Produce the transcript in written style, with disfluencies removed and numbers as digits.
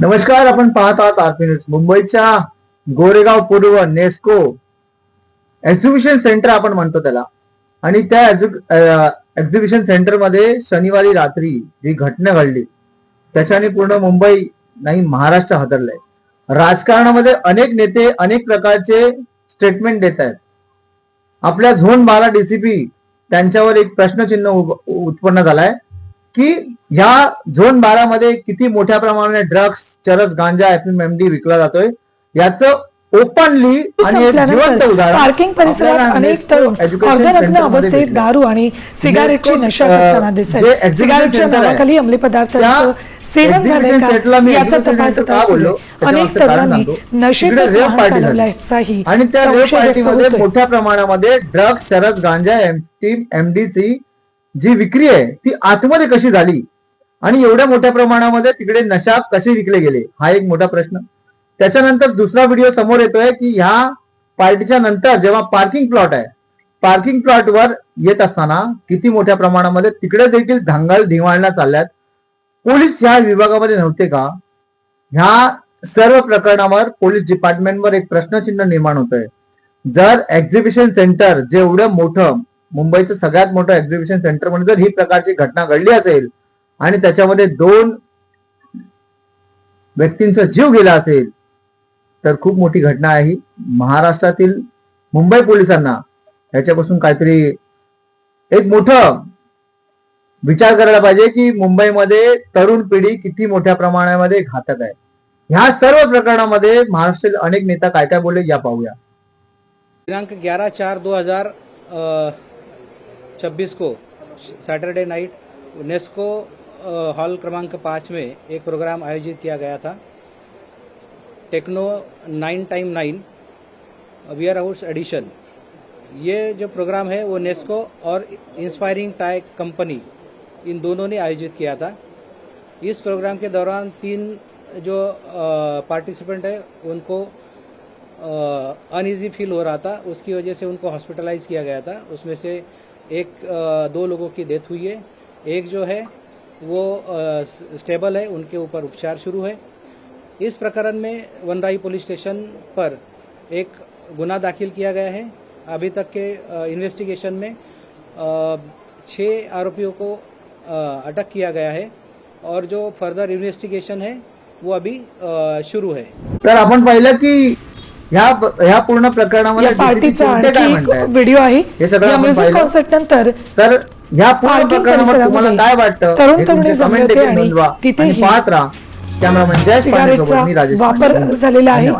नमस्कार, आपण पाहत आहात आरपी न्यूज. मुंबईच्या गोरेगाव पूर्व नेस्को एक्झिबिशन सेंटर आपण म्हणतो त्याला, आणि त्या एक्झिबिशन सेंटर मध्ये शनिवारी रात्री जी घटना घडली त्याच्याने पूर्ण मुंबई नाही महाराष्ट्र हादरलंय. राजकारणामध्ये अनेक नेते अनेक प्रकारचे स्टेटमेंट देत आहेत. आपल्या झोन 12 डीसीपी त्यांच्यावर एक प्रश्नचिन्ह उत्पन्न झालाय की ह्या झोन 12 मध्ये किती मोठ्या प्रमाणात ड्रग्स, चरस, गांजा, एफएमएमडी विकला जातोय याचं ओपनली आणि एक जिवंत उदाहरण पार्किंग परिसरात अनेक तरुण अर्धनग्न अवस्थेत दारू आणि सिगारेटची नशा करताना दिसत. सिगारेटच्या नावाखाली अंमली पदार्थांचं सेवन झालंय का याचा तपास होत असून अनेक तरुणांनी नशेतच वाहन चालवल्याचाही आणि त्या रेप पार्टीमध्ये मोठ्या प्रमाणामध्ये ड्रग्स, चरस, गांजा, एमडीची जी विक्री आहे ती आतमध्ये कशी झाली आणि एवढ्या मोठ्या प्रमाणामध्ये तिकडे नशा कसे विकले गेले हा एक मोठा प्रश्न. त्याच्यानंतर दुसरा व्हिडिओ समोर येतोय की ह्या पार्टीच्या नंतर जेव्हा पार्किंग प्लॉट आहे, पार्किंग प्लॉट वर येत असताना किती मोठ्या प्रमाणामध्ये तिकडे देखील धांगल धिवाळण्या चालल्यात. पोलीस ह्या विभागामध्ये नव्हते का? ह्या सर्व प्रकरणावर पोलीस डिपार्टमेंटवर एक प्रश्नचिन्ह निर्माण होतोय. जर एक्झिबिशन सेंटर जे एवढं मोठं, मुंबईचं सगळ्यात मोठं एक्झिबिशन सेंटर म्हणजे जर ही प्रकारची घटना घडली असेल आणि त्याच्यामध्ये 2 व्यक्तींचा जीव गेला असेल तर खूप मोठी घटना आहे. महाराष्ट्रातील मुंबई पोलिसांना याच्यापासून काहीतरी एक मोठं विचार करायला पाहिजे की मुंबईमध्ये तरुण पिढी किती मोठ्या प्रमाणामध्ये घातक आहे. ह्या सर्व प्रकरणामध्ये महाराष्ट्रातील अनेक नेता काय काय बोलले या पाहूया. दिनांक 11/4/2024 को सैटरडे नाइट नेस्को हॉल क्रमांक 5 में एक प्रोग्राम आयोजित किया गया था. Techno 9x9 warehouse edition. ये जो प्रोग्राम है वो नेस्को और इंस्पायरिंग टाई कंपनी इन दोनों ने आयोजित किया था. इस प्रोग्राम के दौरान 3 जो पार्टिसिपेंट है उनको अनईजी फील हो रहा था, उसकी वजह से उनको हॉस्पिटलाइज किया गया था. उसमें से 2 लोगों की डेथ हुई है. एक जो है वो स्टेबल है, उनके ऊपर उपचार शुरू है. इस प्रकरण में वनराई पुलिस स्टेशन पर एक गुना दाखिल किया गया है. अभी तक के इन्वेस्टिगेशन में 6 आरोपियों को अटक किया गया है और जो फर्दर इन्वेस्टिगेशन है वो अभी शुरू है. तर आपण पाहिलं की ह्या पूर्ण प्रकरणामध्ये पार्टीचा आणखी व्हिडिओ आहे. या म्युझिक कॉन्सर्ट नंतर तर ह्या पूर्ण प्रकरणामध्ये तुम्हाला काय वाटतं तरुण तरुणी जमले होते आणि तिथेही पाहत राहा. कॅमेरामॅन जय सिगारेटचा वापर झालेला आहे.